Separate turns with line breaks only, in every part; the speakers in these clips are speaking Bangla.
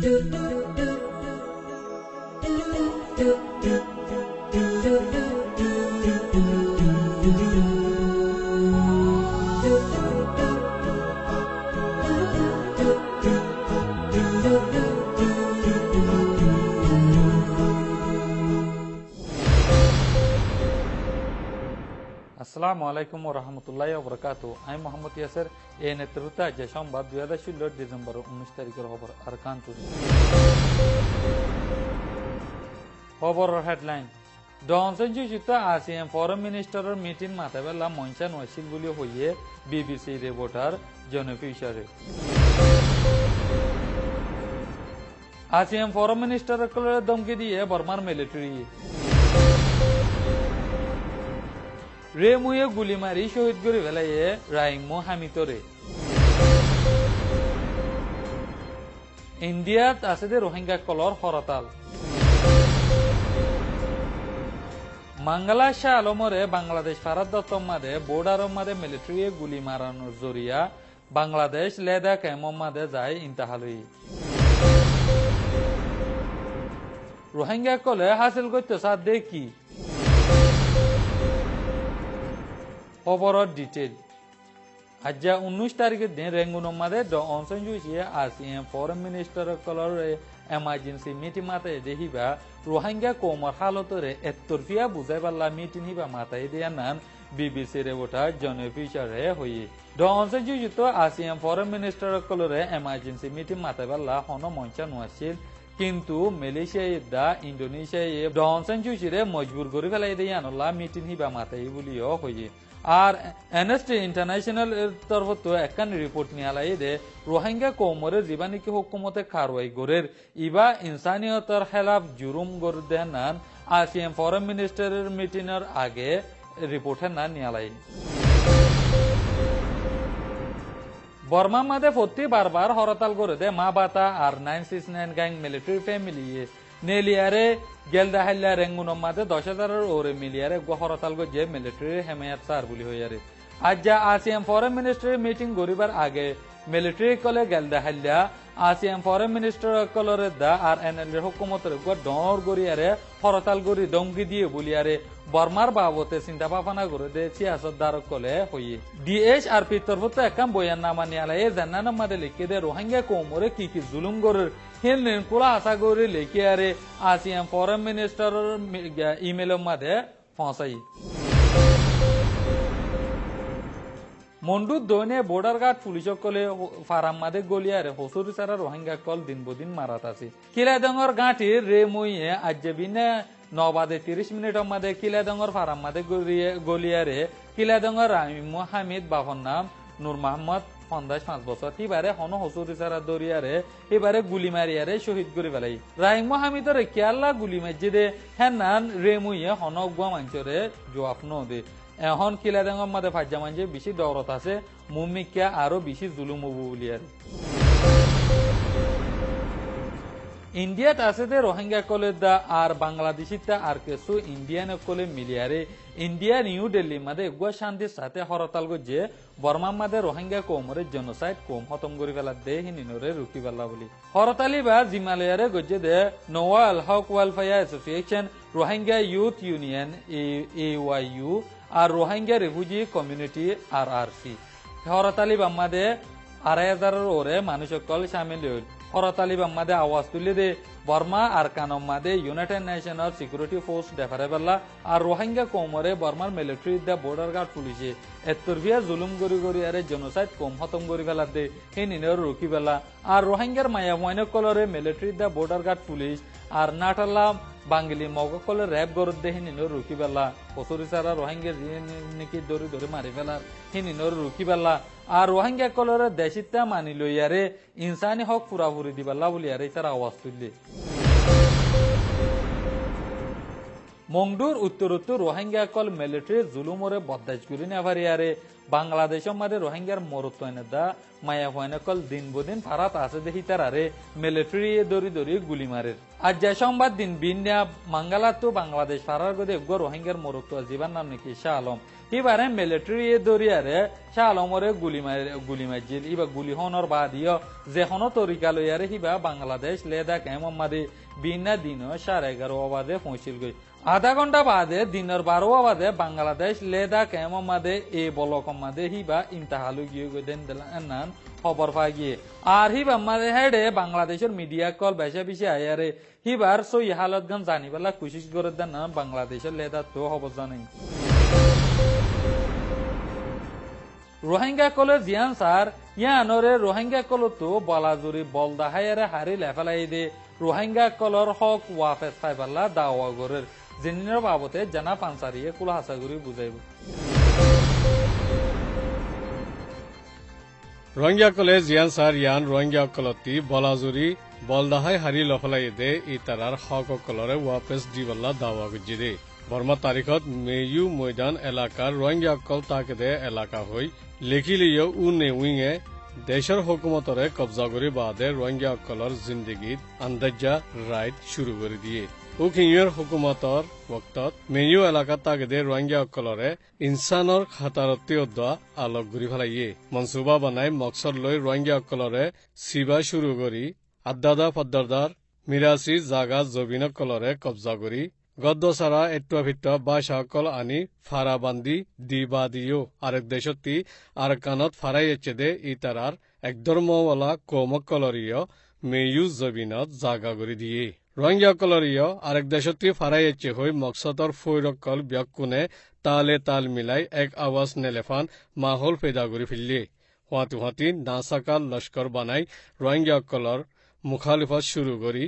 আসসালামু আলাইকুম ওয়া রাহমাতুল্লাহি ওয়া বারাকাতুহু। আমি মোহাম্মদ ইয়াসির। এই নেতৃত্বে যে সোমবার 2016 ডিসেম্বর 19 তারিখের খবর আর কানপুর খবরের হেডলাইন ডনসেনজিত আসিয়ান ফরেন মিনিস্টারের মিটিং মাথাবেলা মঞ্চান ওয়াসিল বলি হইয়ে বিবিসি রিপোর্টার জনফিশারে আসিয়ান ফরেন মিনিস্টারের ধমকি দিয়ে বর্মার মিলিটারি রেমুয়ে গুলি মারি শহীদ করে ফেলাইয়ে রাইমো হামিতরে ইন্ডিয়াত আছে দে রোহিঙ্গা কলর হরতাল মাঙ্গালা শাহ আলমরে বাংলাদেশ ফারাদ দত্তম মাদে বোর্ডার মাদে মিলিটারি গুলি মারানোর জরিয়া বাংলাদেশ লেদা কেমন মাদে যায় ইন্তাহালই রোহিঙ্গা কলে হাসিল করতে সাথ দে কি খবরের ডিটেল আজ 19 তারিখের দিন রেঙ্গুনের মাঝে অনসেনজুসিয়ে আসিয়ান ফরেন মিনিস্টার কলর এমার্জেন্সি মিটিং মাথায় দেখিবা রোহিঙ্গা কোমর হালতরে এতরফিয়া বুঝাই পারলা মিটিং হিবা মাথায় দিয়া নান বিবিসি রিপোর্টার জন ফিশারে হয়ে অনসেনজুসিত আসিয়ান ফরেন মিনিস্টার কলরে এমার্জেন্সি মিটিং মাথায় পারলা হন মঞ্চা নোয়াছিল কিন্তু মালয়েশিয়া দা ইন্দোনেশিয়া ডনসেনজুসিরে মজবুর করে ফেলাই দিয়ে আনলা মিটিং হিবা মাথায় বলিও হয়ে আর এনএসটি ইন্টারন্যাশনাল তরফ তো একখান রিপোর্ট নিয়ালাই দে রোহিঙ্গা কৌমরের জীবানিকি হুকুমতে খারওয়াই গরের ইবা ইনসানিয়তের খেলাফ জুরুম গর দেনান আসিয়ান ফরেন মিনিস্টারের মিটিংয়ের আগে রিপোর্টের না নিয়ালাই বর্মা মাদে ফতি বারবার হরতাল করে দে মা বাতা আর 969 গ্যাং মিলিটারি ফ্যামিলি নেলিয়ারে গেলদা হাল্লা রেঙ্গুন মাদে 10,000 ওরে মিলিয়ারে হরতাল যে মিলিটারি হেমায়াত সার বলি হইয়ারে আজ যা আসিয়ান ফরেন মিনিস্টারের মিটিং গরিবার আগে মিলিটারি কলে গেলদা হাল্লা আসিয়ান ফরেন মিনিস্টার কলরে দা আর এনএল হুকুমতের ডর গরিয়ারে হরতাল গরি দমকি দিয়ে বলিয়ারে বর্মার বাবতে চিন্তা ভাবনা করে দে সিয়াসতদার কলে হইয়ে ডিএসআরপি তরফতে একখান বয়ান নামা নিয়ালাই জান্নান মাদে লিখে দে রোহিঙ্গা কৌমরে কি কি জুলুম গরের হিলেন কুলা আশা করে লিখে আরে আসিয়ান ফরেন মিনিস্টারের ইমেলের মাঝে পৌঁছাই মন্ডুর দৈনে বর্ডার গার্ড পুলিশ কলে ফারাম মাদে গলিয়ারে হসুরি সারা রোহিঙ্গা কল দিন বদিন মারাত আছে কিলাদঙ্গর গাঁটির রে মইয়ে আজ্জাবিনে 9:30 মাদে কিলাদঙ্গর ফারাম মাদে গলিয়ারে কিলাদঙ্গর রাইমো হামিদ বাফর নাম নূর মোহাম্মদ 5 বছর এবারে হন হসুরি সারা দরিয়ারে এবারে গুলি মারিয়ারে শহীদ করে ফেলাই রাইমো হামিদরে কেয়াল্লা গুলি মারছে দে হ্যান রে মইয়ে হন গুয়া মাঞ্চরে জবাব নদে এখন কিলাদঙ্গর মাদে ফাজ্জা মাঞ্জে বেশি দৌলত আছে মুমিকা আরো বেশি জুলুম হবো বলিয়ারে ইন্ডিয়াত আছে দে রোহিঙ্গা কলে দা আর বাংলাদেশিতা আর কিছু ইন্ডিয়ান কলে মিলিয়ারে ইন্ডিয়া নিউ দিল্লি মাদে এগুয়া শান্তির সাথে হরতাল গজে বর্মা মাদে রোহিঙ্গা কৌমরে জেনোসাইড কম খতম করে ফেলা দে হিনিনরে রুকি পেলা বলি হরতালি বা জিমালয়ারে গজে দে নোয়াল Haq welfare association Rohingya youth union AYU আর রোহিঙ্গা রেফিউজি কমিউনিটি RRC হরতালি বাম্মাদে 2,500 ওরে মানুষ সকল সামিল হইল হরতালি বাম্মাদে আওয়াজ তুলে দে বর্মা আর কানম মাদে ইউনাইটেড নেশনের সিকিউরিটি ফোর্স ডেফারেবেলা আর রোহিঙ্গা কৌমরে বর্মার মিলিটারি দা বর্ডার গার্ড পুলিশে এতরবিয়া জুলুম গরি গরি আরে জেনোসাইড কম খতম গরি ফেলা দে সেই নিনের রুকি বেলা আর রোহিঙ্গার মায়া ময়না কলরে মিলিটারি দা বর্ডার গার্ড পুলিশ আর নাটালা বাঙ্গলি মগকলে র্যাব গরত দে হিনিনর রুকি বেলা কচুরি সারা রোহিঙ্গা নাকি দরি দরি মারি ফেলার হিনিনর রুকি বেলা আর রোহিঙ্গা কলরে দেশিতা মানি লইয়ারে ইনসানি হক পুরাপুরি দিবাল্লা বলি আরে তারা আওয়াজ তুললে মংডুর উত্তর রোহিঙ্গা কল মিলিটারি জুলুমরে বদাজ করি না পারিয়ারে বাংলাদেশের মাঝে রোহিঙ্গার মরুত্বনে দা মায়া হয়না কল দিন বদিন ফারাত আছে দেখি তারারে মিলিটারি দড়ি দড়ি গুলি মারের আর যে সংবাদ দিন বিন্যা মাঙ্গালাতো বাংলাদেশ ফারার গদে রোহিঙ্গার মরুত্ব জীবন নাম নাকি শাহ আলম এবারে মিলিটারি দরিয়ারে শাহ আলমরে গুলি মারছিল ইবা গুলি হনর বাদিও যেখনো তরিকা লইয়ারে হিবা বাংলাদেশ লেদা কেমমাদি বিনা দিন 11:30 বাদে পৌঁছিল গই আধা ঘন্টা বাদে দিনের 12 বাদে বাংলাদেশ লেদা কেমমাদে এ বলকম মাদে হিবা ইন্তাহালু গিয়ে গদেন দেন খবর পা গিয়ে আর হিবা মাদে হেডে বাংলাদেশের মিডিয়া কল বেশা বেশি আয়ারে হিবার সই হালত গান জানিবেলা কোশিশ করে দেন বাংলাদেশের লেদা তো খবর জানাই রোহিঙ্গা কলের জিয়ান স্যার ইয়ানরে রোহিঙ্গা কল তো বলাজুরি বলদাহাইয়ারে হারি লেফালাই দে রোহিঙ্গা কলর হক ওয়াফেস ফাইবাল্লা দাওয়া গরের জিনির বাবতে জানা পানসারিয়ে কুলা হাসাগুড়ি বুঝাইব
রোহিঙ্গা কলে জিয়ান স্যার ইয়ান রোহিঙ্গা কলতি বলাজুরি বলদাহাই হারি লফলাই দে ইতারার হক কলরে ওয়াফেস দিবাল্লা দাওয়া গুজিদে বর্মা তারিখত মেয়ু ময়দান এলাকার রোহিঙ্গা কল তাকেদে এলাকা হই লেখিলিও উনে উইঙে দেশের হুকুমতরে কবজা করে বাদে রোহিঙ্গা কলর জিন্দগিত আন্দাজা রাইট শুরু করে দিয়ে উখিঙের হুকুমতর বক্তত মেয়ু এলাকা তাকেদে রোহিঙ্গা কলরে ইনসানর খাতারতি অদ্দা আলোক ঘুরি ফেলাইয়ে মনসুবা বানাই মকসদ লই রোহিঙ্গা কলরে সিবা শুরু করি আদাদা ফদ্দারদার মিরাসি জাগা জবিন কলরে কবজা করি গদ্দসারা এটুয়া ভিট্ট বা সকল আনি ফারাবান্দি দিবা দিও আরেক দেশতি আর কানত ফারাইয়েছে দে ইতারার এক ধর্মওয়ালা কৌমক কলরীয় মেয়ু জবিনত জাগা করে দিয়ে রোহিঙ্গা কলরীয় আরেক দেশতি ফারাইয়েছে হই মকসদর ফৈরকল ব্যাকুনে তালে তাল মিলাই এক আওয়াজ নেলেফান মাহল পেদা করে ফেললে হুঁয়াতি নাসাকাল লস্কর বানাই রোহিঙ্গা কলর মুখালিফত শুরু করি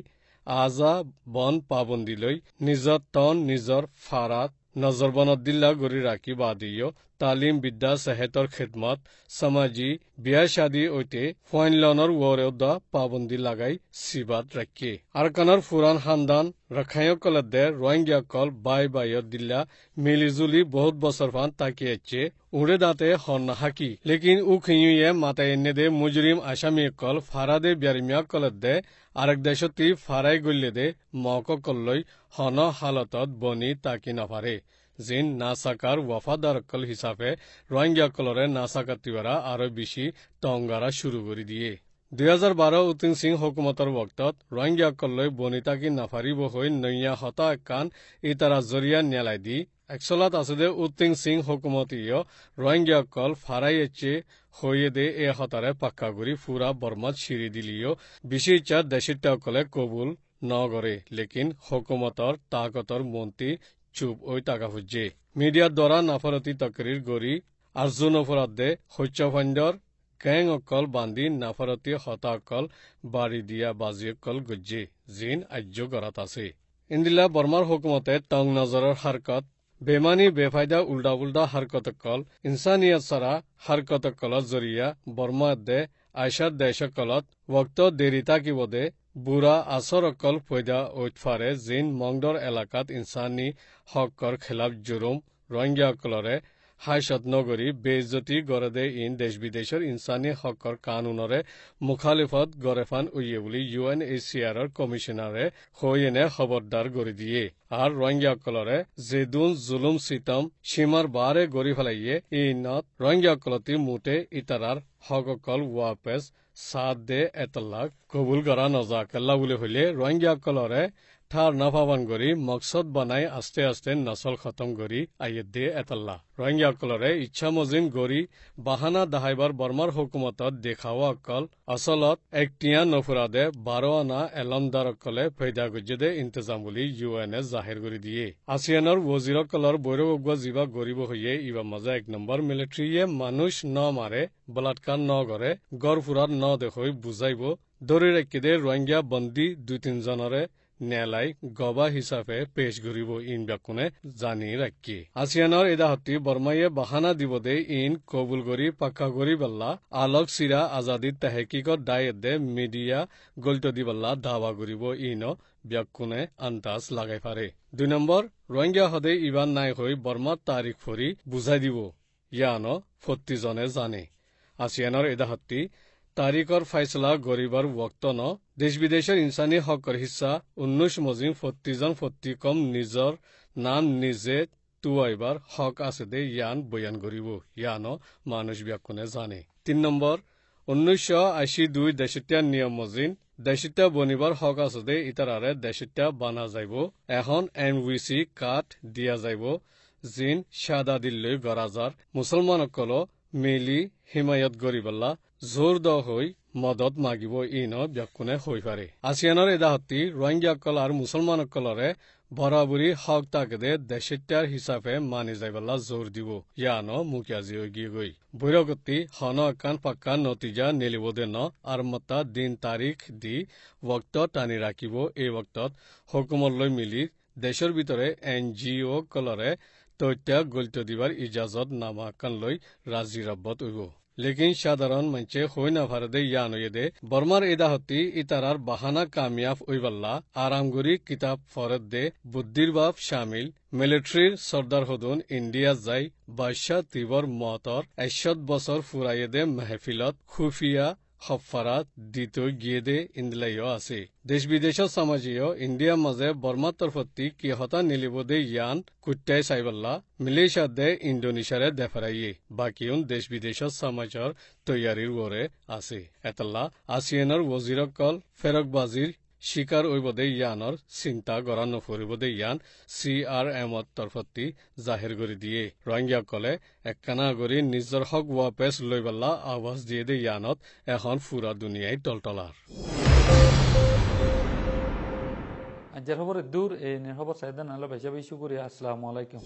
আজা বন পাবন্দি লৈ নিজৰ তন নিজৰ ফাৰাত নজৰবনত দিল্লা গৰি ৰাখি বাদিও তালিম বিদ্যা সেহেতৰ খেদমত সমাজি বিয়া শাদী ঐতে ফাইনলনৰ ৱৰেউদা পাবন্দি লাগাই সিবাত ৰাখি আৰকানৰ ফুৰান খানদান ৰখায় কলদে রোহিঙ্গা কল বাইয়ত দিল্লা মিলিজুলি বহুত বছর ফান তাকিয়েছে উড়ে দাঁতে হন হাকি লেকিন উখিয়ে মাথায় এনে দে মুজরিম আসামি কল ফারাদে বিয়ারিমিয়া কলদে আরেক দেশতি ফারাই গল্লে দে মক কল্লই হন হালতত বনি তাকি নাফারে জিন নাসাকার ওয়াফাদার কল হিসাবে রোহিঙ্গা কলরে নাসাকাতিবারা আরো বেশি টঙ্গারা শুরু করে দিয়ে 2012 উতিং সিং হুকুমতর বক্তত রোহিঙ্গা কল্লই বনিতাকি নাফারিব হই নৈয়া হতা কান ইতারা জরিয়া নেলাই দি একশলাত আছে উতিং সিং হুকুমতীয় রোহিঙ্গা কল ফারাইয়েছে হয়ে দে এ হতারে পাক্কা করি ফুরা বর্মাত সিঁড়ি দিলিও বেশি ইচ্ছা দেশিটা কলে কবুল ন করে লেকিন হুকুমতর তাকতর মন্ত্রী চুপ ওই টাকা ফুজে মিডিয়ার দ্বারা নাফরতি তকরির গড়ি আর্জুন অপরাধে হচ্যফান্ডর কেং অকল বান্ধি নাফরতি হতাকল বাড়ি দিয়া বাজি অকল গজ্জে জিন আজ্য গড়াত আছে ইন্দিলা বর্মার হুকুমতে টং নজরের হারকত বেমানি বেফায়দা উল্টা উল্টা হারকত কল ইনসানিয়ত সারা হারকত কলত জরিয়া বর্মা দে আয়সার দেশ কলত ওক্ত দেরিতা কি বদে বুড়া আসর অকল ফৈদা ওইটফারে জিন মংডর এলাকাত ইনসানি হকর খেলাফ জুরুম রোহিঙ্গা কলরে হাইসত নগরী বেইজ্জতি গড়ে ইন দেশ বিদেশের ইনসানি হকর কানুনরে মুখালিফত গড়েফান উইয়ে বলি UNHCR কমিশনারে হইনে খবরদার গড়ি দিয়ে আর রোহিঙ্গা কলরে জেদুন জুলুম সিতম সীমার বারে গড়ি ফেলাইয়ে ইনত রোহিঙ্গা কলতি মুটে ইতারার হককল ওয়াপেস সাদ দে এতলাক কবুল করা নজাকাল্লা বলে হইলে রোহিঙ্গা কলরে ঠার নাফাবান গরি মকসদ বানাই আস্তে আস্তে নসল খতম গরি আইয়ে দে এতাল্লা রোহিঙ্গা কলরে ইচ্ছা মজিম গরি বাহানা দাহাইবার বর্মার হুকুমতত দেখাওয়া অকল আসলত একটিয়া নফুরাদে 12 আনা এলমদার অকলে ফৈদা গজ্জেদে ইন্তজাম বলি UNS জাহির করে দিয়ে আসিয়ানর ওজির কলর বৈরবগুয়া জিবা গরিব হইয়ে ইবা মজা 1 নম্বর মিলিটারিয়ে মানুষ ন মারে বলাৎকার ন করে গড় ফুরাত ন দেখই বুঝাইব ধরে রেখে দে রোহিঙ্গা বন্দী 2-3 জনরে নেলাই গবা হিসাবে পেশ ঘুরিব ইন ব্যাকুনে জানি রাখি আসিয়ানর এদাহতি বর্মাইয়ে বাহানা দিব দে ইন কবুল গরি পাক্কা গরি বল্লা আলোক সিরা আজাদি তাহেকিকত দায়ের দে মিডিয়া গল্ট দি বল্লা দাবা ঘুরিব ইন ব্যাকুনে আন্দাজ লাগাই পারে 2 নম্বর রোহিঙ্গা হদে ইবান নাই হই বর্মার তারিখ ফরি বুঝাই দিব ইয়ানো 40 জনে জানে আসিয়ানৰ এদাহত্তি তাৰিখৰ ফাইসলা গৰিবৰ ওক্ত ন দেশ বিদেশৰ ইনসানী হকৰ হিস্সা 19 মজিম 40 জন 40 কম নিজৰ নাম নিজে তুয়াইবার হক আছে দে ইয়ান বয়ান করিব ইয়ানো মানুষ ব্যাকুনে জানে 3 নম্বৰ 1982 দেশিতা নিয়ম মজিন দেশিতা বনিবার হক আছে দে ইতারারে দেশিতা বানা যাইব এখন এনভিসি কাট দিয়া যাইব জিন সাদা দিল্লৈ গৰাজাৰ মুছলমানসকল মিলি হিমায়ত গৰিবল্লা জোৰ দ হৈ মদত মাগিব ইনো ব্যাকুনে হৈ পাৰে আসিয়ানৰ এদাহত্তি রোহিঙ্গাসকল আৰু মুছলমানসকলৰে বরাবরি হক তাকে দেশিতার হিসাবে মানি যাইবলা জোর দিব ইয়ানো মুখিয়াজি গিয়ে গই বৈরগতি হন আকান পাক্কান নতিজা নেলিব দেন আর মতা দিন তারিখ দি ওক্ত টানি রাখিব এই ওক্তত হুকুমলৈ মিলি দেশের ভিতরে NGO কলরে তথ্য গলিত দিবার ইজাজত নামাকান লৈ রাজি রাব্বত হইব লেকিন সাধারণ মঞ্চে হই না ভারতে ইয়ানয়ে বর্মার এদাহতি ইতারার বাহানা কামিয়াব ওইবাল্লা আরামগুরি কিতাব ফরত দে বুদ্ধির বাপ শামিল মিলিটারির সর্দার হদুন ইন্ডিয়া যাই বাদশাহ তিবর মতর 100 বছর ফুরাইয়ে দে মেহফিলত খুফিয়া হফারাত দিত গিয়ে দে ইন্দলাইও আছে দেশ বিদেশত সমাজীয় ইন্ডিয়া মাঝে বর্মার তরফতি কিহতা নিলিব দে ইয়ান কুট্টাই সাইবাল্লা মালয়েশিয়া দে ইন্দোনেশিয়ারে দেফারাইয়ে বাকিউন দেশ বিদেশত সমাজৰ তৈয়ারির ওরে আছে এতলা আসিয়ানৰ ওজিরকল ফেরকবাজির শিকার ওইবদে ইয়ানৰ চিন্তা গৰা নফৰিবদে ইয়ান CRMৰ তৰফতি জাহিৰ কৰি দিয়ে রোহিঙ্গাসকলে একখানা কৰি নিজৰ হক ওয়াপেছ লৈ পেলা আৱাজ দিয়ে দে ইয়ানত এখন ফুৰা দুনিয়াই টলটলাৰ
আজের খবর দূর এই খবর সাইদান আল্লাহ ভাইসা ভাই শুকরিয়া আসসালামু আলাইকুম